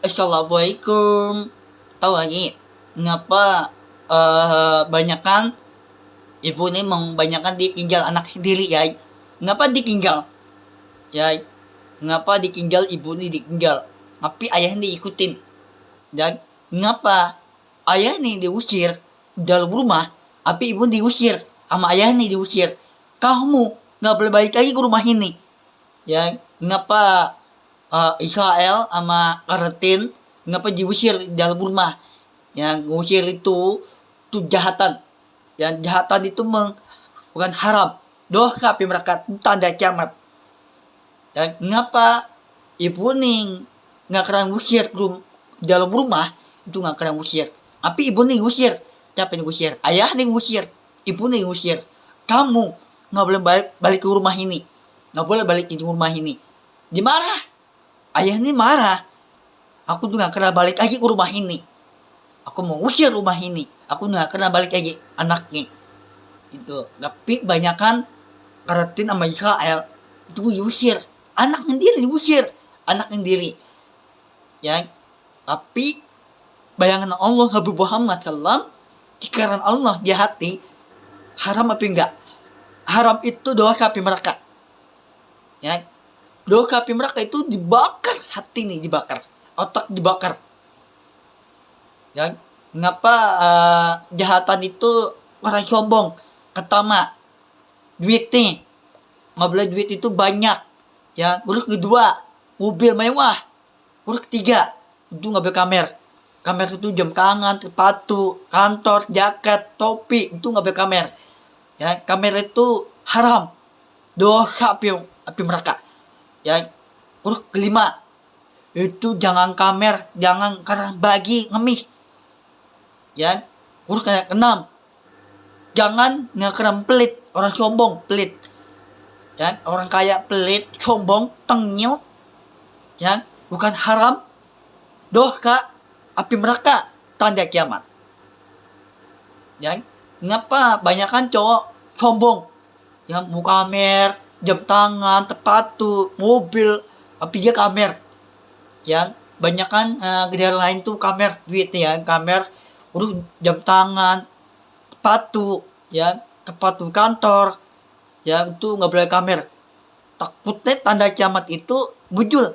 Assalamualaikum. Tahu lagi, ngapa banyakan ibu ini membanyakan ditinggal anak sendiri ya? Ngapa ditinggal? Ya, ngapa ditinggal ibu ini ditinggal? Tapi ayah ini ikutin. Dan ngapa ayah ini diusir dalam rumah, tapi ibu diusir sama ayah ini diusir. Kamu nggak boleh balik lagi ke rumah ini. Ya, ngapa Israel sama Palestina ngapa diusir di dalam rumah? Yang ngusir itu jahatan. Yang jahatan itu bukan haram. Dosa mereka tanda kiamat. Dan ngapa ibu nih nggak kena ngusir dalam rumah itu nggak kena ngusir. Tapi ibu nih ngusir. Siapa yang ngusir? Ayah nih ngusir. Ibu nih ngusir. Kamu nggak boleh balik ke rumah ini. Nggak boleh balik ke rumah ini. Dimarah. Ayah ini marah. Aku tuh nggak kena balik lagi ke rumah ini. Aku mau usir rumah ini. Aku nggak kena balik lagi anaknya. Itu. Tapi banyakan Palestina sama Israel itu diusir. Anak sendiri diusir. Anak sendiri. Ya. Tapi bayangan Allah Habib Muhammad SAW, cikaran Allah di hati, haram apa enggak? Haram itu dosa api mereka. Ya. Dosa api mereka itu dibakar, hati nih dibakar, otak dibakar. Ya, ngapa jahatan itu orang sombong, pertama duitnya, nggak boleh duit itu banyak. Ya, terus kedua mobil mewah, terus ketiga itu nggak boleh kamer. Kamer itu jam tangan, sepatu, kantor, jaket, topi itu nggak boleh kamer. Ya, kamer itu haram, dosa api mereka. Ya, terus kelima itu jangan kamer, jangan karena bagi ngemis. Ya, terus kayak keenam jangan ngekerem pelit, orang sombong pelit. Ya, orang kaya pelit, sombong, tengil. Ya, bukan haram, dosa api mereka tanda kiamat. Ya, ngapa banyakan cowok sombong yang mau kamer jam tangan, sepatu, mobil, tapi dia kamer. Ya, banyakan kendaraan lain tuh kamer duitnya ya, kamer urus jam tangan, sepatu, ya, sepatu kantor, ya itu nggak boleh kamer. Takutnya tanda kiamat itu muncul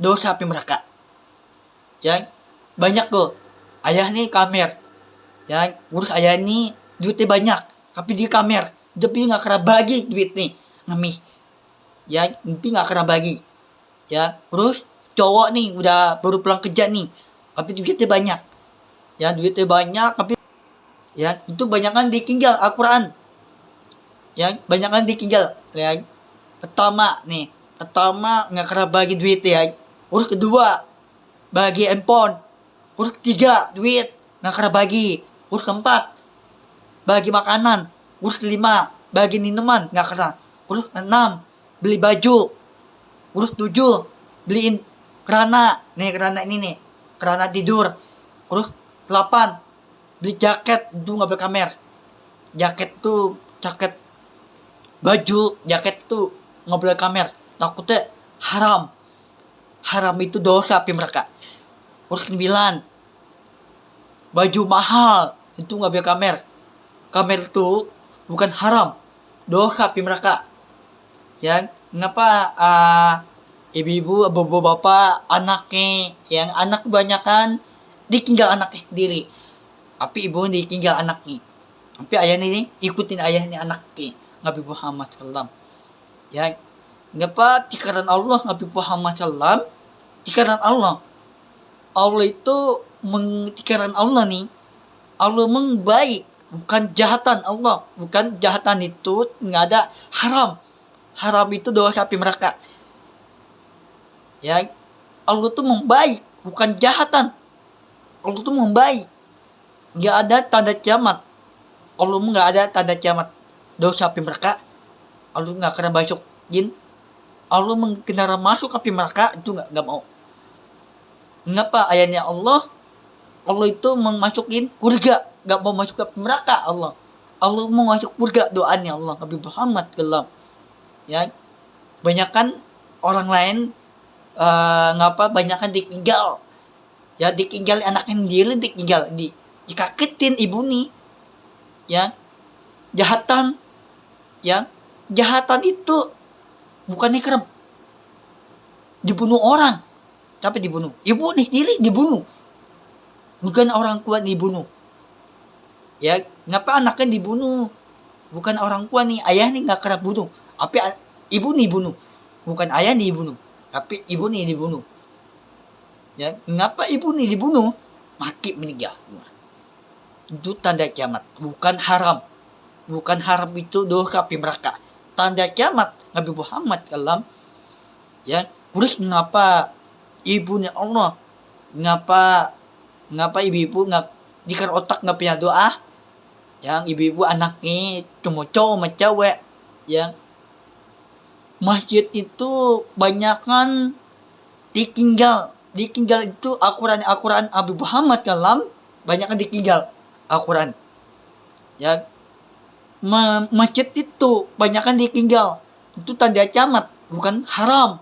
dosa api mereka. Ya, banyak tuh ayah nih kamer, ya urus ayah nih duitnya banyak, tapi dia kamer, tapi nggak kena bagi duit nih ngemis. Ya, tapi nggak kena bagi. Ya, terus cowok nih udah baru pulang kerja nih, tapi duitnya banyak. Ya, duitnya banyak, tapi ya itu banyakan ditinggal Al-Quran. Ya, banyakan ditinggal. Ya, pertama nggak kena bagi duit ya. Terus kedua bagi handphone. Terus ketiga duit nggak kena bagi. Terus keempat bagi makanan. Terus kelima bagi minuman nggak kena. Terus enam beli baju. Terus tujuh beliin kerana ini nih, kerana tidur. Terus 8 beli jaket, itu nggak boleh kamer. Jaket baju, jaket itu nggak boleh kamer, takutnya haram itu dosa api mereka. Terus 9 baju mahal, itu nggak boleh kamer itu bukan haram, dosa api mereka. Ya, ngapa ibu-ibu, bapak-bapak, anaknya, yang anak kebanyakan ditinggal anaknya sendiri, tapi ibu ditinggal anaknya, tapi ayahnya ini ikutin ayahnya anaknya. Nabi Muhammad SAW. Ya, ngapa cikaran Allah Nabi Muhammad SAW, cikaran Allah itu cikaran Allah nih, Allah baik, bukan jahatan. Allah bukan jahatan, itu nggak ada haram itu dosa api mereka. Ya, Allah tuh membaik, bukan jahatan. Allah tuh membaik, nggak ada tanda kiamat. Allah nggak ada tanda kiamat dosa api mereka. Allah nggak kena masuk jin. Allah mengenara masuk api mereka, itu nggak mau. Mengapa ayatnya Allah itu memasukin surga, nggak mau masuk ke neraka. Allah mau masuk surga, doanya Allah Nabi Muhammad SAW. Ya, banyakan orang lain ngapa banyakan ditinggal. Ya ditinggal anaknya sendiri, ditinggal dikagetin ibu nih. Ya, jahatan. Ya, jahatan itu bukannya kerem dibunuh orang, tapi dibunuh. Ibu nih sendiri dibunuh. Bukan orang tua dibunuh. Ya, ngapa anaknya dibunuh? Bukan orang tua nih, ayah nih nggak kerap bunuh. Tapi ibu nih bunuh. Bukan ayah nih dibunuh, tapi ibu nih dibunuh. Ya, ngapa ibu nih dibunuh? Mati meninggal. Itu tanda kiamat, bukan haram. Bukan haram itu dosa api neraka. Tanda kiamat Nabi Muhammad kalam. Ya, terus ngapa ibunya Allah? Ngapa ibu-ibu nggak dikar otak nggak punya doa? Yang ibu-ibu anaknya cuma cowok sama cewek. Yang masjid itu banyakan ditinggal itu Al-Quran Nabi Muhammad kalam, banyakan ditinggal Al-Quran. Ya, masjid itu banyakan ditinggal. Itu tanda kiamat, bukan haram.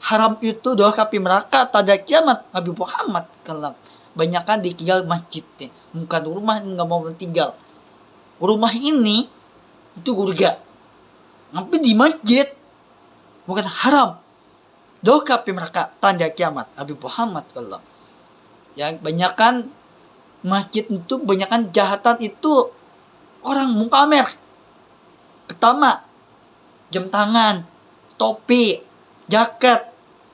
Haram itu dosa api neraka, tanda kiamat Nabi Muhammad kalam. Banyakan ditinggal masjidnya, bukan rumah nggak mau tinggal. Rumah ini itu surga, tapi di masjid bukan haram. Dosa api neraka, tanda kiamat Nabi Muhammad kalam. Yang banyakan masjid itu banyakan jahatan itu orang mukamer. Pertama, jam tangan, topi, jaket,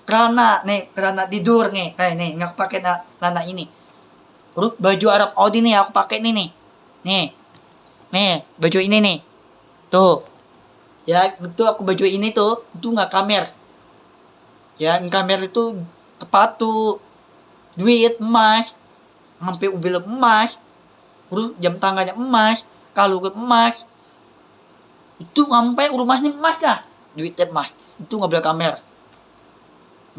celana tidur nih, nih nggak pakai celana ini. Terus baju Arab Saudi nih aku pakai nih. Nih, baju ini nih. Tuh. Ya, itu aku baju ini tuh, itu nggak kamer. Ya, kamer itu sepatu, duit, emas, sampai mobil emas, terus jam tangannya emas, kalau emas, itu sampai rumahnya emas kah? Duitnya emas, itu nggak boleh kamer.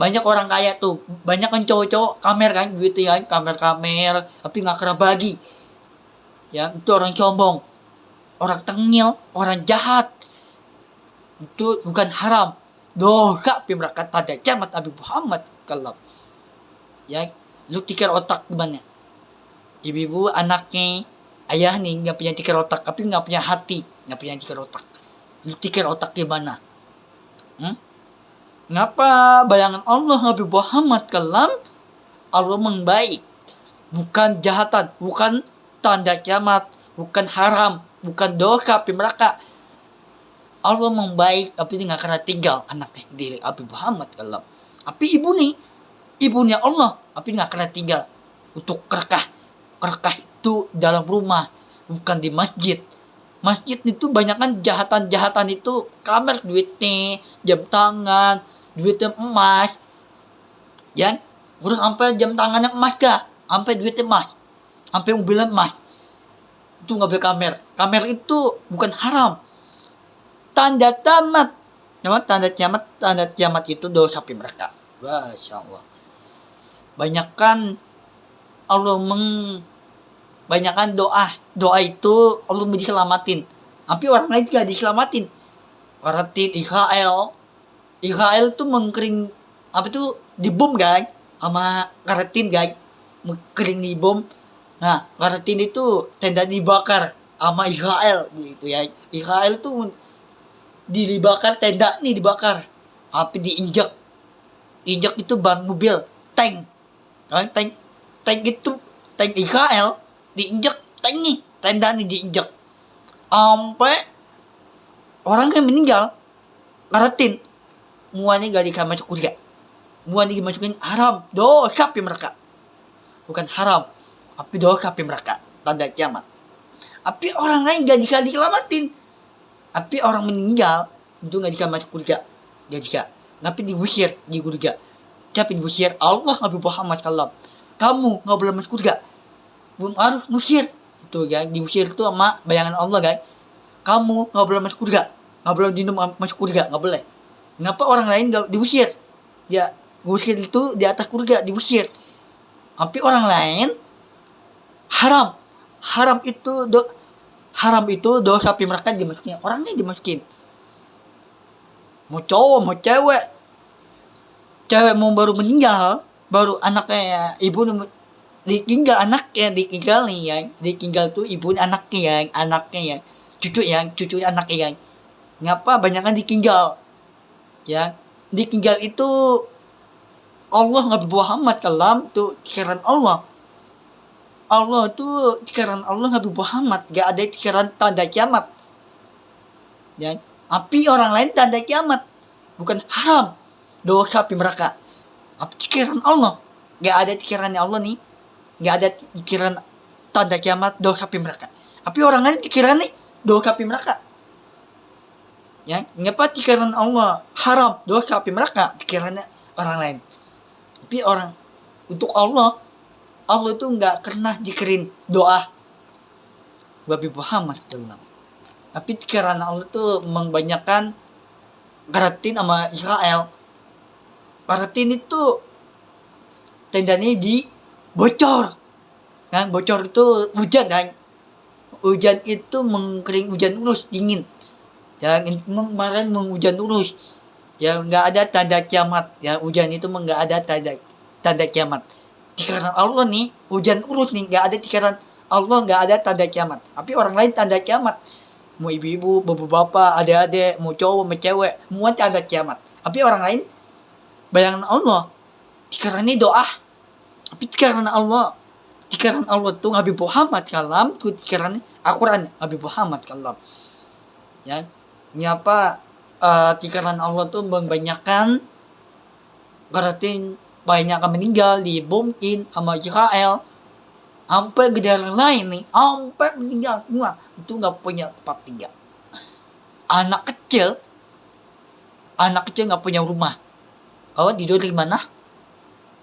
Banyak orang kaya tuh, banyak kan cowok-cowok kamer kan, duitnya kan, kamer, tapi nggak kena bagi. Ya, itu orang sombong, orang tengil, orang jahat. Itu bukan haram. Dosa api neraka, tanda kiamat Nabi Muhammad kalam. Ya, lu tikar otak gimana? Ibu-ibu anaknya, ayah nih nggak punya tikar otak, tapi nggak punya hati, nggak punya tikar otak. Lu tikar otak gimana? Ngapa bayangan Allah Nabi Muhammad kalam? Allah membaik, bukan jahatan, bukan tanda kiamat, bukan haram, bukan dosa api neraka. Allah membaik, tapi nggak kena tinggal anaknya diri Nabi Muhammad kalam. Tapi ibunya Allah, tapi nggak kena tinggal untuk kerekah itu dalam rumah, bukan di masjid. Masjid itu banyakkan jahatan itu kamer duitnya, jam tangan, duitnya emas. Ya, terus sampai jam tangannya emas kah? Sampai duitnya emas, sampai mobilnya emas. Itu nggak boleh kamer. Kamer itu bukan haram. Tanda tamat. Tanda kiamat itu dosa api neraka. Masya Allah. Banyakkan doa itu Allah mau diselamatin. Tapi orang lain juga diselamatin. Waratin Israel tuh mengkering apa tuh dibom guys sama karatin guys, mengkering dibom. Nah, karatin itu tenda dibakar sama Israel gitu ya. Israel tuh dibakar, tenda nih dibakar. Tapi diinjak itu ban mobil, tank. Kan tank itu tank Israel diinjak, tank nih, tenda nih diinjak. Sampai orang yang meninggal karatin. Muanya gak masuk surga. Muanya dimasukin haram, dosa api neraka. Bukan haram, tapi dosa api neraka, tanda kiamat. Tapi orang lain gak diselamatin. Tapi orang meninggal itu gak masuk surga. Tapi diusir di surga. Tapi diusir Allah Nabi Muhammad kalam. Kamu gak boleh masuk surga. Belum harus musir. Itu guys, diusir itu sama bayangan Allah guys. Kamu gak boleh masuk surga. Gak boleh masuk surga, gak boleh. Kenapa orang lain gak diusir? Ya, diusir itu di atas surga, diusir. Tapi orang lain haram. Haram itu dosa api neraka dimasukin. Orangnya dimasukin. Mau cowok, mau cewek. Cewek mau baru meninggal, baru anaknya ibu ditinggal anaknya, ditinggal nih ya, ditinggal tuh ibu anaknya ya, cucu anaknya ya. Ngapa banyak kan ditinggal ya, ditinggal itu Allah nggak Muhammad kalam tuh pikiran Allah tuh pikiran Allah nggak Muhammad, gak ada pikiran tanda kiamat ya. Api orang lain tanda kiamat, bukan haram dosa api neraka. Apa pikiran Allah, gak ada pikirannya Allah nih, gak ada pikiran tanda kiamat dosa api neraka. Tapi orang lain pikiran nih dosa api neraka ya. Ngapa pikiran Allah haram dosa api neraka, pikirannya orang lain. Tapi orang untuk Allah itu nggak pernah dikirim doa Nabi Muhammad SAW. Tapi pikiran Allah tuh membanyakkan Palestina sama Israel. Palestina itu tendanya bocor kan, bocor itu hujan kan, hujan itu mengkering, hujan terus dingin ya. Kemarin menghujan terus ya, nggak ada tanda kiamat ya, hujan itu nggak ada tanda kiamat. Pikiran Allah nih hujan terus nih, nggak ada pikiran Allah, nggak ada tanda kiamat. Tapi orang lain tanda kiamat, mau ibu-ibu, bapak-bapak, adik-adik, mau cowok, mau cewek, semua tanda kiamat. Tapi orang lain bayangan Allah, pikirannya doa. Tapi pikiran Allah tuh Nabi Muhammad kalam, tuh pikirannya Al-Quran Nabi Muhammad kalam ya. Nyapa pikiran Allah tuh membanyakkan, berarti banyak yang meninggal di bomkin sama Israel, sampai negara lain nih, sampai meninggal semua, itu nggak punya tempat tinggal. Anak kecil nggak punya rumah. Kau tidur di mana?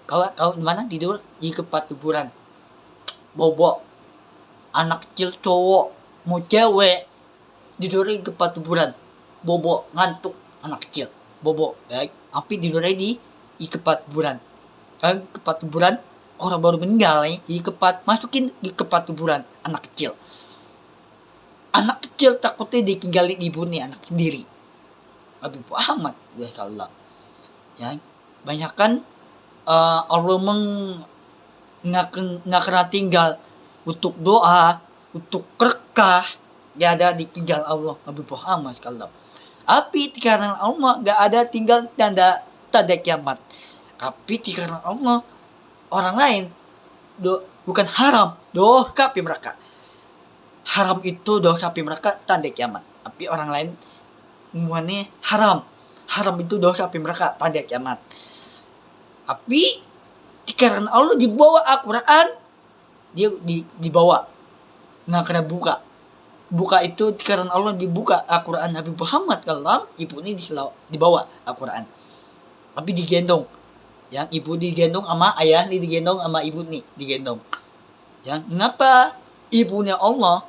Kau di mana tidur? Di tempat kuburan. Bobo. Anak kecil cowok mau cewek tidur di tempat kuburan. Bobo, ngantuk anak kecil. Bobo, ya. Tapi tidurnya di tempat kuburan. Kan tempat kuburan orang baru meninggal nih, masukin di tempat kuburan anak kecil. Anak kecil takutnya ditinggalin ibunya, anak sendiri. Nabi Muhammad ya Allah. Ya, banyakan Allah nggak kena tinggal untuk doa, untuk berkah, gak ada ditinggal Allah Nabi Muhammad kalau. Tapi karena Allah gak ada tinggal tanda kiamat. Tapi karena Allah orang lain bukan haram dosa api neraka. Haram itu dosa api neraka tanda kiamat. Tapi orang lain semuanya haram itu dosa api neraka tanda kiamat. Tapi karena Allah dibawa Al-Quran, dia dibawa nggak kena buka itu karena Allah dibuka Al-Quran Nabi Muhammad kalau ibu ini dibawa Al-Quran, tapi digendong yang ibu digendong sama ayah nih, digendong sama ibu nih digendong. Yang kenapa ibunya Allah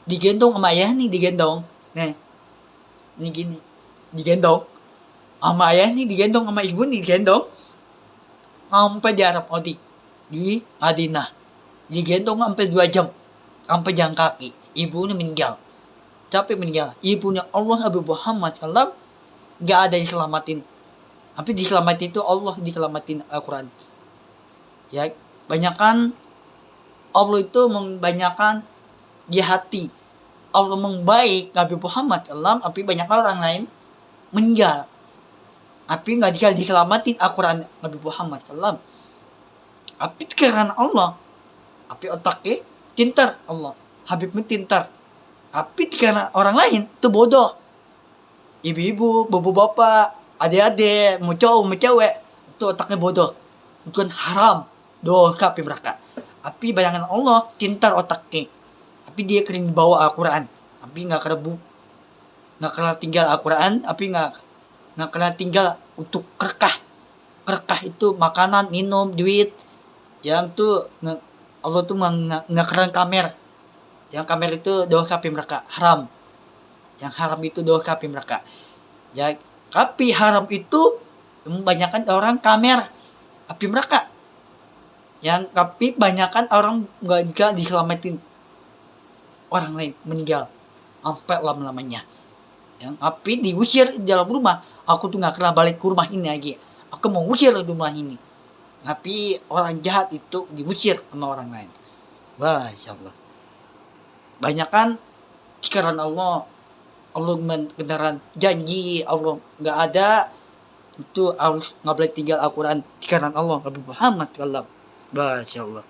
digendong sama ayah nih digendong, nih ini gini, digendong sama ayah nih, digendong sama ibu nih digendong sampai di Arab Saudi, di Madinah, digendong sampai 2 jam, sampai jalan kaki. Ibunya meninggal. Tapi meninggal ibunya Allah Nabi Muhammad kalau gak ada yang selamatin. Tapi diselamatin itu Allah, diselamatin Al-Quran ya. Banyakan Allah itu membanyakan di hati Allah membaik Nabi Muhammad kalau, tapi banyak orang lain meninggal tapi nggak diselamatin Al-Quran Nabi Muhammad SAW. Tapi karena Allah, tapi otaknya pintar Allah, Habibnya pintar. Tapi karena orang lain itu bodoh. Ibu-ibu, bapak-bapak, adik-adik, mau cowok, mau cewek, itu otaknya bodoh. Bukan haram, dosa api neraka. Tapi bayangan Allah pintar otaknya. Tapi dia kering bawa Al-Quran, tapi nggak kena tinggal Al-Quran, tapi nggak kena tinggal untuk berkah itu makanan, minum, duit. Yang tuh Allah tuh nggak keren kamer. Yang kamer itu dosa api neraka, haram. Yang haram itu dosa api neraka. Ya, tapi haram itu kebanyakan orang kamer api neraka. Yang tapi banyakan orang nggak diselamatin, orang lain meninggal sampai lama-lamanya. Yang api diusir di dalam rumah. Aku tuh nggak kena balik ke rumah ini lagi. Aku mau usir rumah ini. Tapi orang jahat itu diusir sama orang lain. Masya Allah. Banyak kan cikaran Allah. Allah beneran janji Allah nggak ada, itu harus nggak boleh tinggal Al-Quran cikaran Allah Nabi Muhammad sallallahu. Masya Allah.